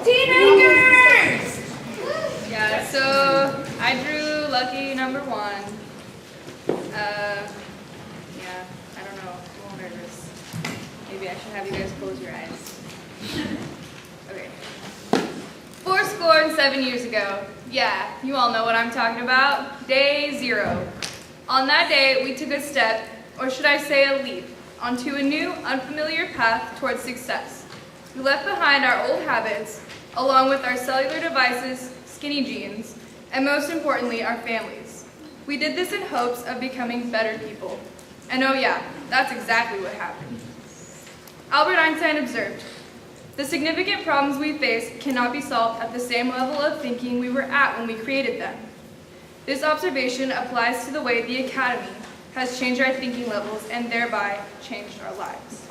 Teenagers! Yeah, so I drew lucky number 1. Yeah, I don't know, I'm a little nervous. Maybe I should have you guys close your eyes. Okay. 407 years ago. Yeah, you all know what I'm talking about. Day 0. On that day, we took a step, or should I say a leap, onto a new, unfamiliar path towards success. We left behind our old habits, along with our cellular devices, skinny jeans, and most importantly, our families. We did this in hopes of becoming better people. And oh yeah, that's exactly what happened. Albert Einstein observed, "The significant problems we face cannot be solved at the same level of thinking we were at when we created them." This observation applies to the way the Academy has changed our thinking levels and thereby changed our lives.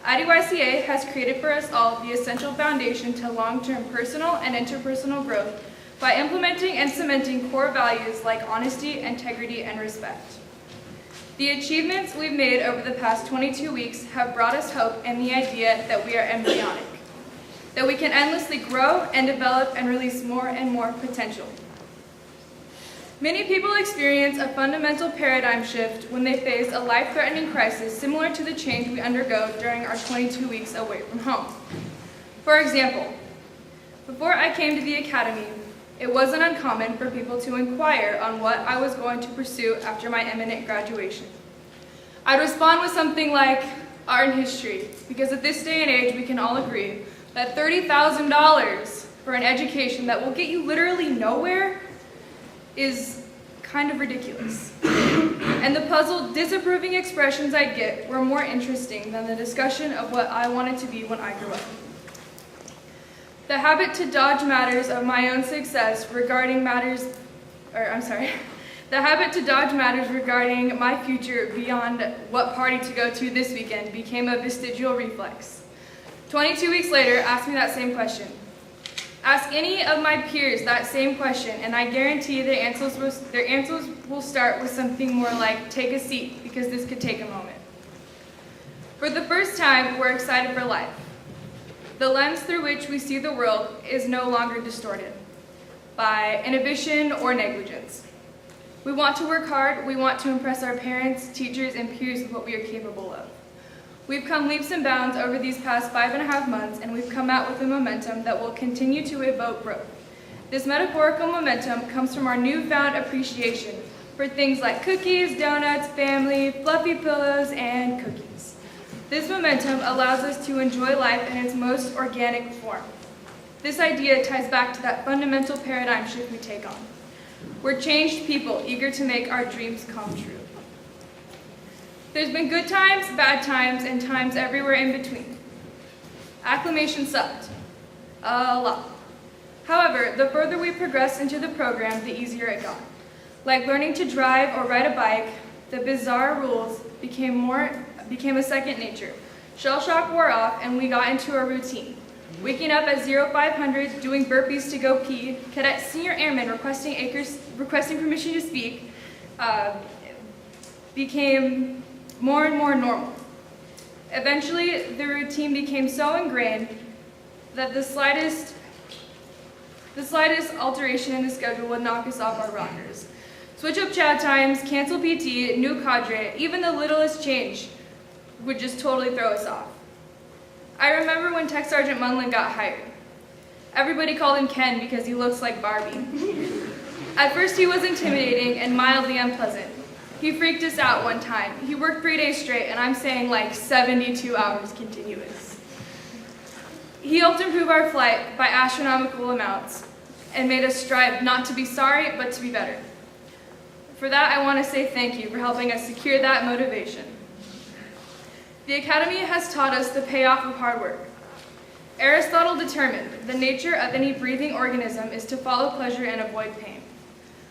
IDYCA has created for us all the essential foundation to long-term personal and interpersonal growth by implementing and cementing core values like honesty, integrity, and respect. The achievements we've made over the past 22 weeks have brought us hope and the idea that we are embryonic, that we can endlessly grow and develop and release more and more potential. Many people experience a fundamental paradigm shift when they face a life-threatening crisis similar to the change we undergo during our 22 weeks away from home. For example, before I came to the Academy, it wasn't uncommon for people to inquire on what I was going to pursue after my imminent graduation. I'd respond with something like art and history, because at this day and age we can all agree that $30,000 for an education that will get you literally nowhere is kind of ridiculous. And the puzzled, disapproving expressions I'd get were more interesting than the discussion of what I wanted to be when I grew up. The habit to dodge matters of my own success regarding the habit to dodge matters regarding my future beyond what party to go to this weekend became a vestigial reflex. 22 weeks later, ask me that same question. Ask any of my peers that same question, and I guarantee their answers will start with something more like, take a seat, because this could take a moment. For the first time, we're excited for life. The lens through which we see the world is no longer distorted by inhibition or negligence. We want to work hard, we want to impress our parents, teachers, and peers with what we are capable of. We've come leaps and bounds over these past 5.5 months, and we've come out with a momentum that will continue to evoke growth. This metaphorical momentum comes from our newfound appreciation for things like cookies, donuts, family, fluffy pillows, and cookies. This momentum allows us to enjoy life in its most organic form. This idea ties back to that fundamental paradigm shift we take on. We're changed people eager to make our dreams come true. There's been good times, bad times, and times everywhere in between. Acclimation sucked. A lot. However, the further we progressed into the program, the easier it got. Like learning to drive or ride a bike, the bizarre rules became a second nature. Shell shock wore off, and we got into a routine. Waking up at 0500, doing burpees to go pee, Cadet Senior Airmen requesting permission to speak, became more and more normal. Eventually, the routine became so ingrained that the slightest alteration in the schedule would knock us off our rockers. Switch up chat times, cancel PT, new cadre, even the littlest change would just totally throw us off. I remember when Tech Sergeant Munlin got hired. Everybody called him Ken because he looks like Barbie. At first he was intimidating and mildly unpleasant. He freaked us out one time. He worked 3 days straight, and I'm saying like 72 hours continuous. He helped improve our flight by astronomical amounts and made us strive not to be sorry, but to be better. For that, I want to say thank you for helping us secure that motivation. The Academy has taught us the payoff of hard work. Aristotle determined the nature of any breathing organism is to follow pleasure and avoid pain.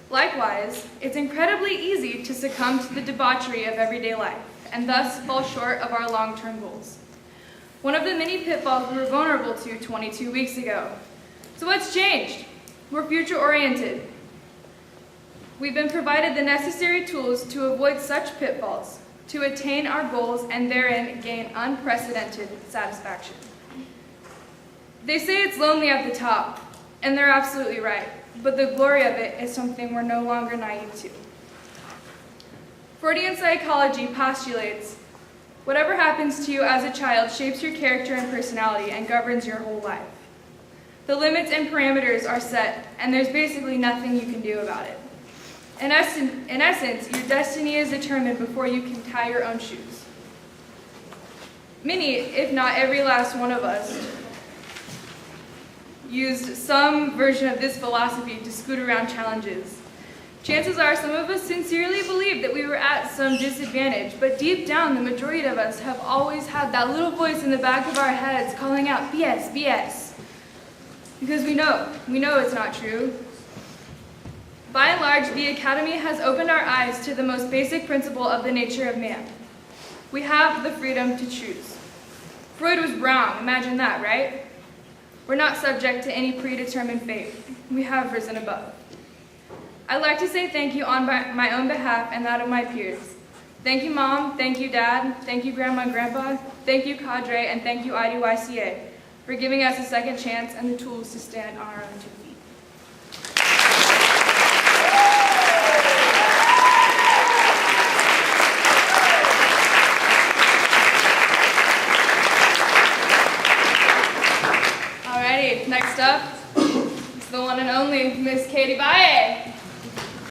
Likewise, it's incredibly easy to succumb to the debauchery of everyday life, and thus fall short of our long-term goals. One of the many pitfalls we were vulnerable to 22 weeks ago. So what's changed? We're future-oriented. We've been provided the necessary tools to avoid such pitfalls, to attain our goals, and therein gain unprecedented satisfaction. They say it's lonely at the top, and they're absolutely right, but the glory of it is something we're no longer naive to. Freudian psychology postulates, whatever happens to you as a child shapes your character and personality and governs your whole life. The limits and parameters are set, and there's basically nothing you can do about it. In essence, your destiny is determined before you can tie your own shoes. Many, if not every last one of us, used some version of this philosophy to scoot around challenges. Chances are some of us sincerely believed that we were at some disadvantage, but deep down, the majority of us have always had that little voice in the back of our heads calling out, BS, BS. Because we know it's not true. By and large, the Academy has opened our eyes to the most basic principle of the nature of man. We have the freedom to choose. Freud was wrong, imagine that, right? We're not subject to any predetermined fate. We have risen above. I'd like to say thank you on my own behalf and that of my peers. Thank you, Mom. Thank you, Dad. Thank you, Grandma and Grandpa. Thank you, Cadre, and thank you, IDYCA, for giving us a second chance and the tools to stand on our own 2 feet. Alrighty, next up is the one and only Miss Katie Baez.